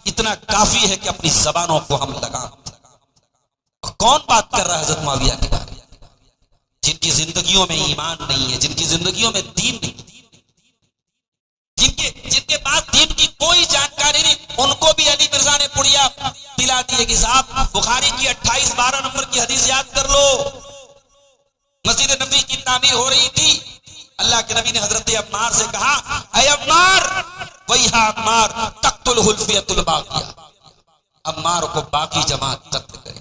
اتنا کافی ہے کہ اپنی زبانوں کو ہم لگائیں۔ کون بات کر رہا ہے حضرت معاویہ کے بارے میں؟ جن کی زندگیوں میں ایمان نہیں ہے، جن کی زندگیوں میں دین نہیں، جن کے پاس دین کی کوئی جانکاری نہیں، ان کو بھی علی مرزا نے پڑیا پلا دیے کہ صاحب بخاری کی 28-12 نمبر کی حدیث یاد کر لو۔ مسجد نبوی کی تعمیر ہو رہی تھی، اللہ کے نبی نے حضرت عمار سے کہا، اے عمار ویہا عمار تقتلہ الفئۃ الباقیہ، عمار کو باقی جماعت قتل کرے،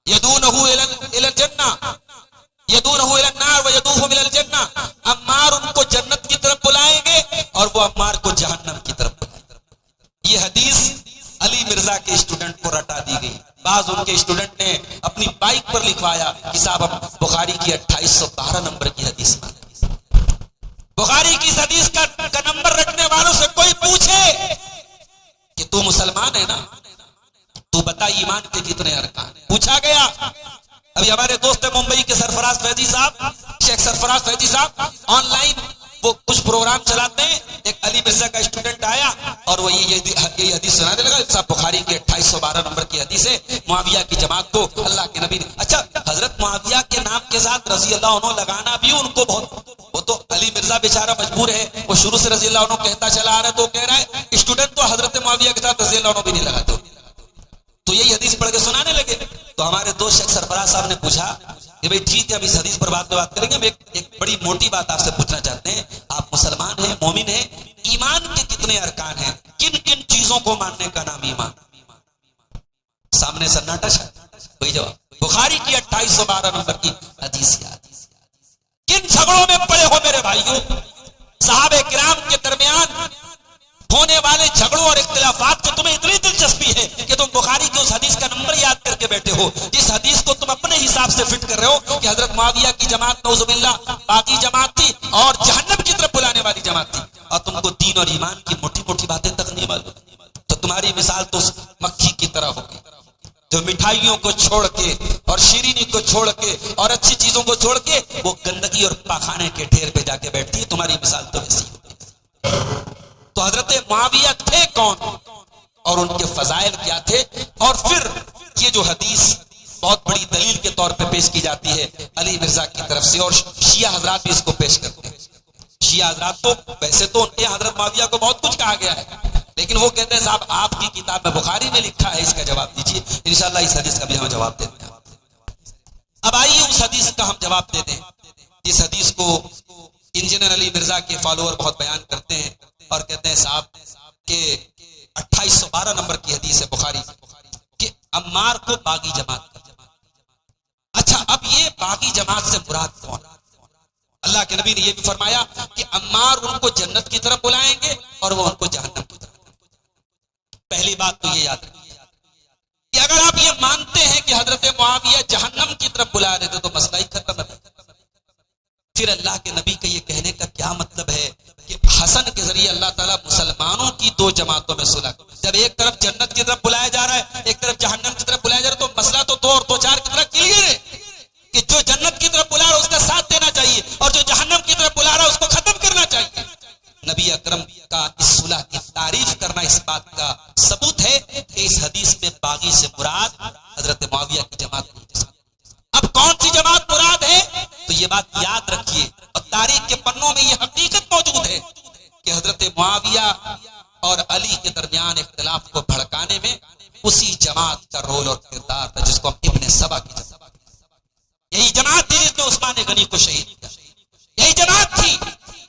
یدونہ الی الجنہ یدونہ الی النار ویدوہم الی الجنہ، عمار ان کو جنت کی طرف بلائیں گے اور وہ عمار کو جہنم کی طرف بلائیں گے۔ یہ حدیث علی مرزا کے اسٹوڈنٹ کو رٹا دی گئی۔ بعض ان کے اسٹوڈنٹ نے اپنی بائک پر لکھوایا کہ صاحب اب بخاری کی 2812 نمبر کی حدیث مانے۔ بخاری کی اس حدیث کا نمبر رکھنے والوں سے کوئی پوچھے کہ تو مسلمان ہے نا، تو بتا ایمان کے کتنے ارکان ہیں؟ پوچھا گیا۔ ابھی ہمارے دوست ممبئی کے سرفراز فیضی صاحب، شیخ سرفراز فیضی صاحب آن لائن وہ کچھ پروگرام چلاتے ہیں، ایک علی مرزا کا اسٹوڈنٹ آیا اور وہ یہ حدیث سنانے لگا، صاحب بخاری کی 2812 نمبر کی حدیث ہے، معاویہ کی جماعت کو اللہ کے نبی نے، اچھا حضرت معاویہ کے نام کے ساتھ رضی اللہ عنہ لگانا بھی ان کو بہت، وہ تو علی مرزا بیچارہ مجبور ہے، وہ شروع سے رضی اللہ عنہ کہتا چلا آ رہا ہے، تو کہہ رہا ہے اسٹوڈنٹ تو حضرت معاویہ کے ساتھ رضی اللہ عنہ بھی نہیں لگاتے، تو یہی حدیث پڑھ کے سنانے لگے۔ تو ہمارے دوست شیخ سرفراز صاحب نے پوچھا کہ بھئی ٹھیک ہے ہم اس حدیث پر بات کریں گے، ہم ایک بڑی موٹی بات آپ سے پوچھنا چاہتے ہیں، آپ مسلمان ہیں، مومن ہیں، ایمان کے کتنے ارکان ہیں؟ کن کن چیزوں کو ماننے کا نام ایمان؟ سامنے سناٹا کوئی جواب؟ بخاری کی 2812 نمبر کی حدیث یاد۔ کن جھگڑوں میں پڑے ہو میرے بھائیوں؟ صحابہ کرام کے درمیان ہونے والے جھگڑوں اور اختلافات سے تمہیں اتنی دلچسپی ہے کہ تم بخاری کی اس حدیث کا نمبر یاد کر کے بیٹھے ہو، جس حدیث کو تم اپنے حساب سے فٹ کر رہے ہو کہ حضرت معاویہ کی جماعت نعوذ باللہ باقی جماعت تھی اور جہنم کی طرف بلانے والی جماعت تھی، اور تم کو دین اور ایمان کی موٹی موٹی باتیں تک نہیں معلوم، تو تمہاری مثال تو مکھی کی طرح ہوگی جو مٹھائیوں کو چھوڑ کے اور شیرینی کو چھوڑ کے اور اچھی چیزوں کو چھوڑ کے وہ گندگی اور پاخانے کے ڈھیر پہ جا کے بیٹھتی ہے، تمہاری مثال تو ایسی ہوگی۔ تو حضرت معاویہ تھے کون اور ان کے فضائل کیا تھے؟ اور پھر یہ جو حدیث بہت بڑی دلیل کے طور پہ پیش کی جاتی ہے علی مرزا کی طرف سے، اور شیعہ حضرات بھی اس کو پیش کرتے ہیں۔ شیعہ حضرات تو ویسے تو ان کے حضرت معاویہ کو بہت کچھ کہا گیا ہے، لیکن وہ کہتے ہیں صاحب آپ کی کتاب میں بخاری میں لکھا ہے، اس کا جواب دیجیے، انشاءاللہ اس حدیث کا بھی ہم جواب دیتے ہیں۔ اب آئیے اس حدیث کا ہم جواب دے دیں۔ اس حدیث کو انجینئر علی مرزا کے فالوور بہت بیان کرتے ہیں اور کہتے ہیں صاحب کہ 2812 نمبر کی حدیث ہے بخاری کہ عمار کو باغی جماعت کا۔ اچھا اب یہ باغی جماعت سے مراد کون؟ اللہ کے نبی نے یہ بھی فرمایا کہ عمار ان کو جنت کی طرف بلائیں گے اور وہ ان کو جہنم کی طرف۔ پہلی بات تو یہ یاد رکھیے کہ اگر آپ یہ مانتے ہیں کہ حضرت معاویہ جہنم کی طرف بلا رہے تھے تو مسئلہ ہی ختم ہے۔ پھر اللہ کے نبی کا یہ کہنے کا کیا مطلب ہے کہ حسن کے ذریعے اللہ تعالیٰ مسلمانوں کی دو جماعتوں میں صلح، جب ایک طرف جنت کی طرف بلایا جا رہا ہے ایک طرف جہنم کی طرف بلایا جا رہا ہے، تو مسئلہ تو 2 اور 2 4 کی طرف کلیئر ہے کہ جو جنت کی طرف بلا رہا ہے اس کا ساتھ دینا چاہیے اور جو جہنم کی طرف بلا رہا ہے اس کو ختم کرنا چاہیے۔ نبی اکرم کا اس صلح کی تعریف کرنا اس بات کا ثبوت ہے کہ اس حدیث میں باغی سے مراد حضرت معاویہ کی جماعت نہیں۔ اب کون سی جماعت مراد ہے؟ تو یہ بات یاد رکھیے، اور تاریخ کے پنوں میں یہ حقیقت موجود ہے کہ حضرت معاویہ اور علی کے درمیان اختلاف کو بھڑکانے میں اسی جماعت کا رول اور کردار تھا جس کو ہم ابن سبا کی جماعت، یہی جماعت تھی جس نے عثمان غنی کو شہید کیا، یہی جماعت تھی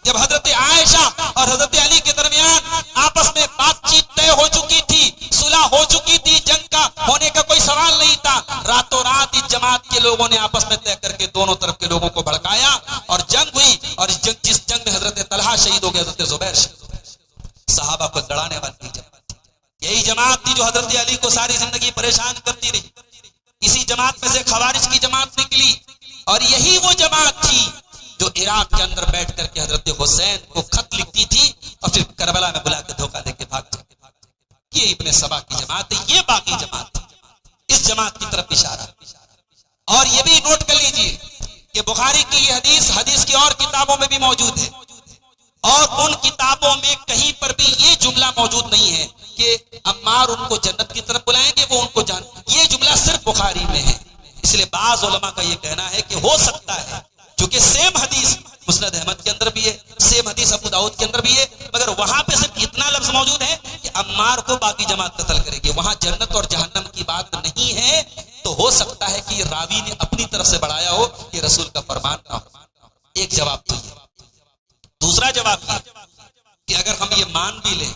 جب حضرت عائشہ اور حضرت علی کے درمیان آپس میں بات چیت طے ہو چکی تھی، صلح ہو چکی تھی، جنگ کا ہونے کا کوئی سوال نہیں تھا، راتوں رات اس جماعت کے لوگوں نے آپس میں طے کر کے دونوں طرف کے لوگوں کو بھڑکایا اور جنگ ہوئی، اور جس جنگ میں حضرت طلحہ شہید ہو گئے، حضرت زبیر شہید ہو گئے، صحابہ کو لڑانے والی جماعت، یہی جماعت تھی جو حضرت علی کو ساری زندگی پریشان کرتی رہی، اسی جماعت میں سے خوارج کی جماعت نکلی، اور یہی وہ جماعت تھی جو عراق کے اندر بیٹھ کر کے حضرت حسین کو خط لکھتی تھی اور پھر کربلا میں بلا کے دھوکہ دے کے بھاگ جاتی۔ یہ ابن سبا کی جماعت ہے، یہ باقی جماعت ہے، اس جماعت کی طرف اشارہ۔ اور یہ بھی نوٹ کر لیجئے کہ بخاری کی یہ حدیث کی اور کتابوں میں بھی موجود ہے، اور ان کتابوں میں کہیں پر بھی یہ جملہ موجود نہیں ہے کہ عمار ان کو جنت کی طرف بلائیں گے، وہ ان کو یہ جملہ صرف بخاری میں ہے. اس لیے بعض علماء کا یہ کہنا ہے کہ ہو سکتا ہے، چونکہ سیم حدیث مسند احمد کے اندر بھی ہے، سیم حدیث ابو داؤد کے اندر بھی ہے، مگر وہاں پہ صرف اتنا لفظ موجود ہے کہ عمار کو باقی جماعت قتل کرے گی، وہاں جنت اور جہنم کی بات نہیں ہے. تو ہو سکتا ہے کہ یہ راوی نے اپنی طرف سے بڑھایا ہو، یہ رسول کا فرمان نہ ہو. ایک جواب تو یہ. دوسرا جواب یہ کہ اگر ہم یہ مان بھی لیں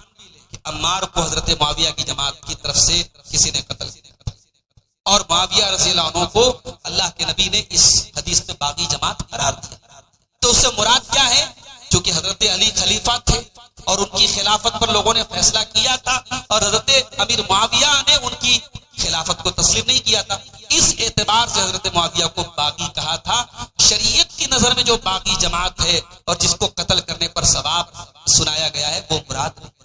کہ عمار کو حضرت معاویہ کی جماعت کی طرف سے کسی نے قتل کیا اور معاویہ رضی اللہ عنہ کو اللہ کے نبی نے اس حدیث میں باقی جماعت قرار دیا، تو اس سے مراد کیا ہے؟ چونکہ حضرت علی خلیفہ تھے اور ان کی خلافت پر لوگوں نے فیصلہ کیا تھا اور حضرت امیر معاویہ نے ان کی خلافت کو تسلیم نہیں کیا تھا، اس اعتبار سے حضرت معاویہ کو باغی کہا تھا. شریعت کی نظر میں جو باغی جماعت ہے اور جس کو قتل کرنے پر ثواب سنایا گیا ہے وہ مراد نہیں.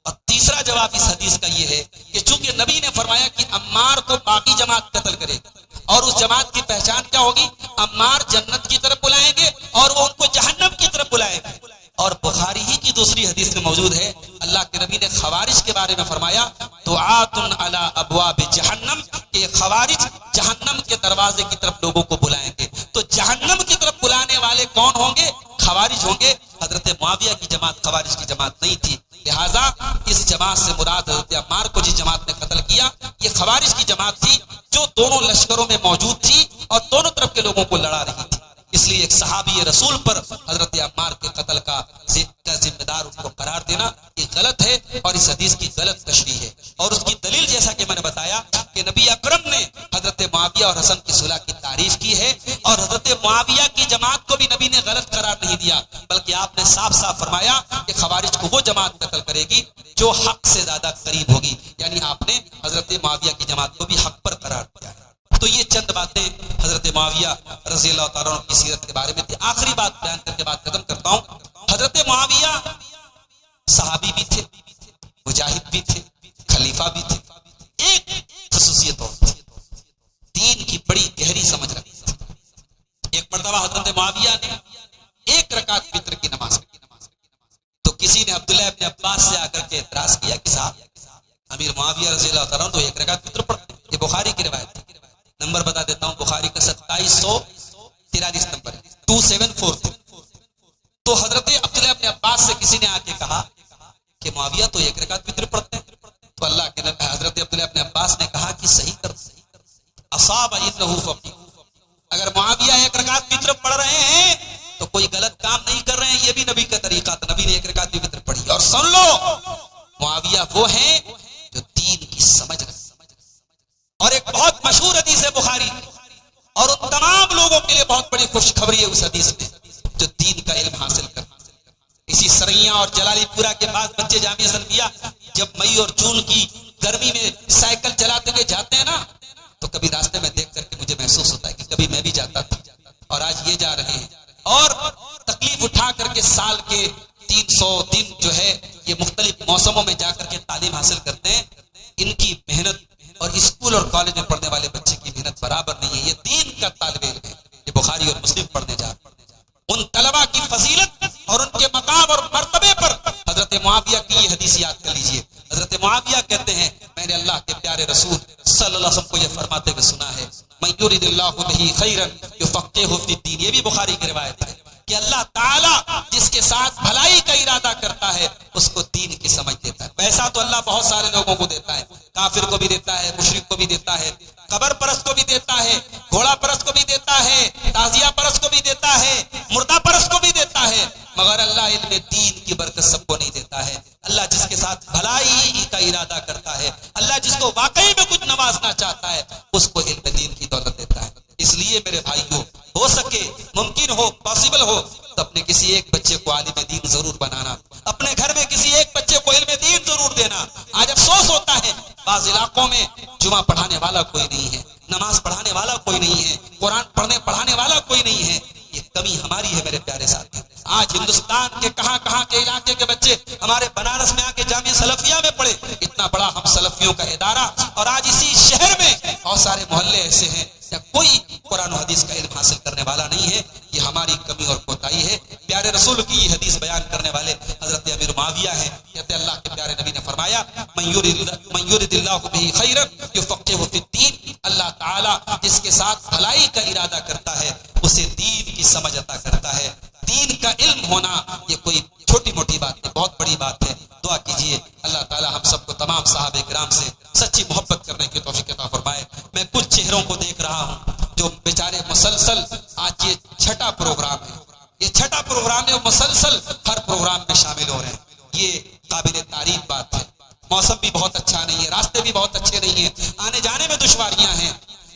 اور تیسرا جواب اس حدیث کا یہ ہے کہ چونکہ نبی نے فرمایا کہ عمار کو باقی جماعت قتل کرے اور اس جماعت کی پہچان کیا ہوگی؟ عمار جنت کی طرف بلائیں گے اور وہ ان کو جہنم کی طرف بلائیں گے. اور بخاری ہی کی دوسری حدیث میں موجود ہے، اللہ کے نبی نے خوارج کے بارے میں فرمایا دعات علی ابواب جہنم، کہ خوارج جہنم کے دروازے کی طرف لوگوں کو بلائیں گے. تو جہنم کی طرف بلانے والے کون ہوں گے؟ خوارج ہوں گے. حضرت معاویہ کی جماعت خوارج کی جماعت نہیں تھی، لہٰذا اس جماعت سے مراد حضرت عمار کو جس جماعت نے قتل کیا یہ خوارج کی جماعت تھی جو دونوں لشکروں میں موجود تھی اور دونوں طرف کے لوگوں کو لڑا رہی تھی. اس لیے ایک صحابی رسول پر حضرت عمار کے قتل کا ذمہ دار اس کو قرار دینا یہ غلط ہے اور اس حدیث کی غلط تشریح ہے. اور اس کی دلیل جیسا کہ میں نے بتایا کہ نبی اکرم نے حضرت معاویہ اور حسن کی صلح کی تعریف کی ہے اور حضرت معاویہ کی جماعت کو بھی نبی نے غلط قرار نہیں دیا، بلکہ آپ نے صاف صاف فرمایا کہ خوارج کو وہ جماعت قتل کرے گی جو حق سے زیادہ قریب ہوگی، یعنی آپ نے حضرت معاویہ کی جماعت کو بھی حق پر قرار دیا ہے. تو یہ چند باتیں حضرت معاویہ رضی اللہ تعالیٰ عنہ کی سیرت کے بارے میں تھی. آخری بات بیان کر کے بات ختم کرتا ہوں. حضرت معاویہ صحابی بھی تھے، مجاہد بھی تھے، خلیفہ بھی تھے. ایک خصوصیت اور تھی، دین کی بڑی گہری سمجھ رکھتے تھے. ایک مرتبہ حضرت معاویہ نے ایک رکعت فطر کی نماز پڑھی تو کسی نے عبداللہ ابن عباس سے آ کر کے اعتراض کیا کہ صاحب امیر معاویہ رضی اللہ تعالیٰ عنہ تو ایک رکعت فطر پڑھتے ہیں. یہ بخاری کی روایت ہے، نمبر بتا دیتا ہوں، بخاری کا 2743 نمبر ہے 2743. تو حضرت عبداللہ ابن عباس سے کسی نے آ کے کہا کہ معاویہ تو ایک رکعت فطر پڑھتے ہیں. تو اللہ کے نبی حضرت عبداللہ ابن عباس نے کہا کہ صحیح کر اصاب انہ فقیہ، اگر معاویہ ایک رکعت فطر پڑھ رہے ہیں تو کوئی غلط کام نہیں کر رہے ہیں، یہ بھی نبی کا طریقہ تھا، نبی نے ایک رکعت بھی فطر پڑھی. اور سن لو معاویہ وہ ہیں جو دین کی سمجھ رکھتے. اور ایک بہت مشہور حدیث ہے بخاری اور ان تمام لوگوں کے لیے بہت بڑی خوشخبری ہے اس حدیث میں جو دین کا علم حاصل کرنا. اسی سریا اور جلالی پورہ کے بعد بچے جامعہ سلفیہ جب مئی اور جون کی گرمی میں سائیکل چلاتے ہوئے جاتے ہیں نا تو کبھی راستے میں دیکھ کر کے مجھے محسوس ہوتا ہے کہ کبھی میں بھی جاتا تھا اور آج یہ جا رہے ہیں اور تکلیف اٹھا کر کے سال کے 300 دن جو ہے یہ مختلف موسموں میں جا کر کے تعلیم حاصل کرتے ہیں. ان کی محنت اور اسکول اور کالج میں پڑھنے والے بچے کی محنت برابر نہیں ہے. یہ دین کا طالب علم ہے، یہ بخاری اور مسلم پڑھنے جا رہے ہیں. ان طلبہ کی فضیلت اور ان کے مقام اور مرتبے پر حضرت معاویہ کی یہ حدیث یاد کر لیجئے. حضرت معاویہ کہتے ہیں میں نے اللہ کے پیارے رسول صلی اللہ علیہ وسلم کو یہ فرماتے ہوئے سنا ہے من یرید اللہ بہ خیرا یفقہہ فی الدین. یہ بھی بخاری کی روایت ہے کہ اللہ تعالیٰ جس کے ساتھ بھلائی کا ارادہ کرتا ہے اس کو دین کی سمجھ دیتا ہے. پیسہ تو اللہ بہت سارے لوگوں کو دیتا ہے، کافر کو بھی دیتا ہے، مشرک کو بھی دیتا ہے، قبر پرست کو بھی دیتا ہے، گھوڑا پرست کو بھی دیتا ہے، تعزیہ پرست کو بھی دیتا ہے، مردہ پرست کو بھی دیتا ہے، مگر اللہ علم دین کی برکت سب کو نہیں دیتا ہے. اللہ جس کے ساتھ بھلائی کا ارادہ کرتا ہے، اللہ جس کو واقعی میں کچھ نوازنا چاہتا ہے اس کو علم دین کی دولت دیتا ہے. اس لیے میرے بھائیوں ہو سکے، ممکن ہو، پاسبل ہو تو اپنے کسی ایک بچے کو عالم دین ضرور بنانا، اپنے گھر میں کسی ایک بچے کو علم دین ضرور دینا. آج افسوس ہوتا ہے بعض علاقوں میں جمعہ پڑھانے والا کوئی نہیں ہے، نماز پڑھانے والا کوئی نہیں ہے، قرآن پڑھانے والا کوئی نہیں ہے. یہ کمی ہماری ہے میرے پیارے ساتھی. آج ہندوستان کے کہاں کہاں کے علاقے کے بچے ہمارے بنارس میں آ کے جامعہ سلفیہ میں پڑھے، اتنا بڑا ہم سلفیوں کا ادارہ، اور آج اسی شہر میں بہت سارے محلے ایسے ہیں یا کوئی قرآن و حدیث کا علم حاصل کرنے والا نہیں ہے۔ یہ ہماری کمی اور کوتاہی ہے۔ پیارے رسول کی یہ حدیث بیان کرنے والے حضرت امیر معاویہ ہیں، کہتے اللہ کے پیارے نبی نے فرمایا من یرد اللہ بہ خیرا یفقہہ فی الدین، اللہ تعالیٰ جس کے ساتھ بھلائی کا ارادہ کرتا ہے اسے دین کی سمجھ عطا کرتا ہے۔ دین کا علم ہونا یہ کوئی چھوٹی موٹی بات نہیں، بہت بڑی بات ہے۔ دعا کیجئے اللہ تعالیٰ ہم سب کو تمام صحابہ کرام سے سچی محبت کرنے کی توفیق عطا فرمائے۔ میں کچھ چہروں کو دیکھ رہا ہوں جو بیچارے مسلسل، آج یہ چھٹا پروگرام ہے، یہ چھٹا پروگرام ہے، مسلسل ہر پروگرام میں شامل ہو رہے ہیں۔ یہ قابل تعریف بات ہے۔ موسم بھی بہت اچھا نہیں ہے، راستے بھی بہت اچھے نہیں ہیں، آنے جانے میں دشواریاں ہیں،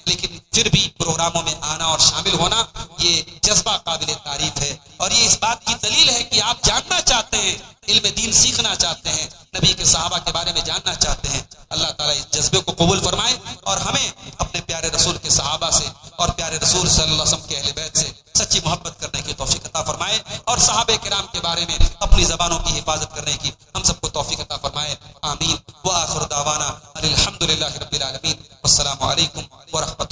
لیکن پھر بھی پروگراموں میں آنا اور شامل ہونا یہ جذبہ قابل تعریف ہے، اور یہ اس بات کی دلیل ہے کہ آپ جاننا چاہتے ہیں، علم دین سیکھنا چاہتے ہیں، نبی کے صحابہ کے بارے میں جاننا چاہتے ہیں۔ اللہ تعالیٰ اس جذبے کو قبول فرمائے اور ہمیں اپنے پیارے رسول کے صحابہ سے اور پیارے رسول صلی اللہ علیہ وسلم کے اہل بیت سے سچی محبت کرنے کی توفیق عطا فرمائے، اور صحابہ کرام کے بارے میں اپنی زبانوں کی حفاظت کرنے کی ہم سب کو توفیق عطا فرمائے، آمین۔ وآخر دعوانا الحمدللہ رب العالمین، والسلام علیکم ورحمۃ